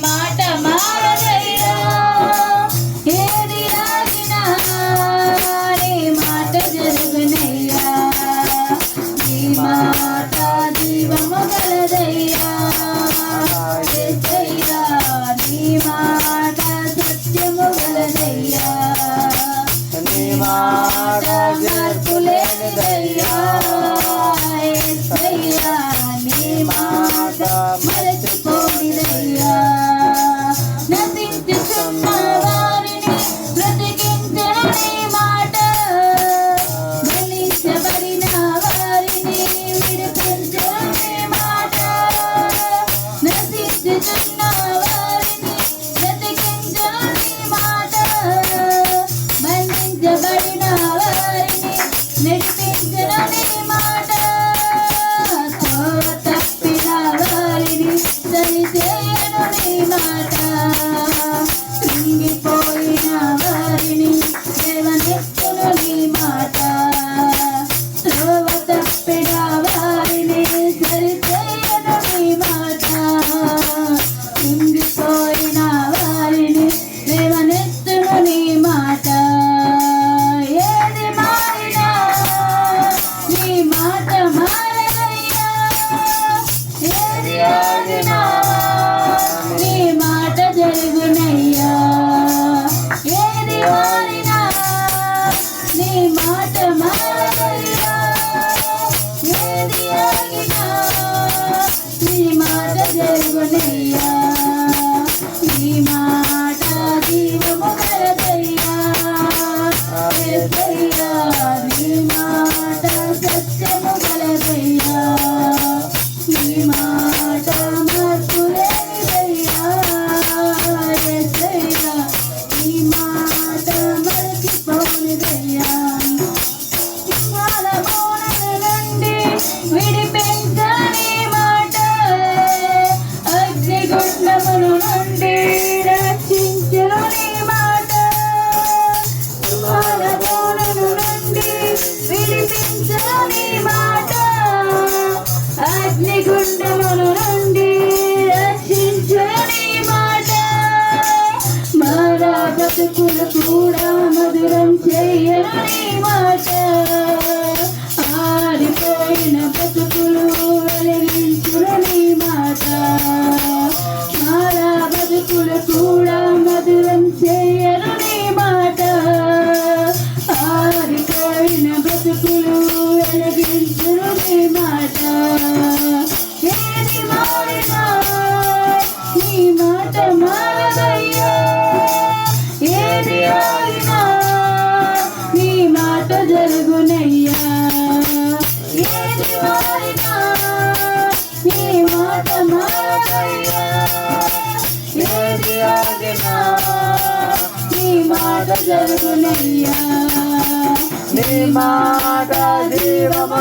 మాట మారదయ్యా ఏది ఆగినా నీ మాట జరుగునయ్యా నీ మాట జీవము గలదయ్యా యేసయ్యా నీ మాట సత్యము గలదయ్యా నీ మాట మార్పులేనిదయ్యా యేసయ్యా నీ మాట మరచిపోనిదయ్యా నశించుచున్న వారిని బ్రతికించెను నీ మాట బలించబడిన వారిని విడిపించెను నీ మాట నశించుచున్న వారిని బ్రతికించెను నీ మాట బంధించబడిన వారిని నడిపించెను నీ మాట త్రోవ తప్పిన వారిని సరిచేయను నీ మాట కృంగిపోయిన వారిని లేవనెత్తును నీ మాట త్రోవ తప్పిన వారిని సరిచేయను నీ మాట కృంగిపోయిన వారిని లేవనెత్తును నీ మాట ఏది మారినా నీ మాట మారదయ్యా ఏది ఆగినా నీ మాట జరుగునయ్యా ఏది మారినా నీ మాట మారదయ్యా ఏది ఆగినా నీ మాట జరుగునయ్యా నీ మాట జీవము గలదయ్యా యేసయ్యా నీ మాట సత్యము గలదయ్యా నీ మాట మార్పులేనిదయ్యా యేసయ్యా నీ మాట మరచిపోనిదయ్యా సింహాలమూల నుండి విడిపించని మాట అగ్నిగుండముల నుండి రక్షించును నీ మాట సింహాలమూల నుండి విడిపించను నీ మాట అగ్నిగుండముల నుండి రక్షించును నీ మాట మరా బ్రతుకులు కూడా మధురం చెయ్యను నీ మాట ఆరిపోయిన బ్రతుకులు వెలిగించును నీ మాట మరా బ్రతుకులు కూడా మధురం చెయ్యను నీ మాట ఆరిపోయిన బ్రతుకులు వెలిగించును నీ మాట ఏది మారినా నీ మాట మారదయ్యా ఏది ఆగినా నీ మాట జరుగునయ్యా ఏది మారినా నీ మాట మారదయ్యా ఏది ఆగినా నీ మాట జరుగునయ్యా నీ మాట జీవము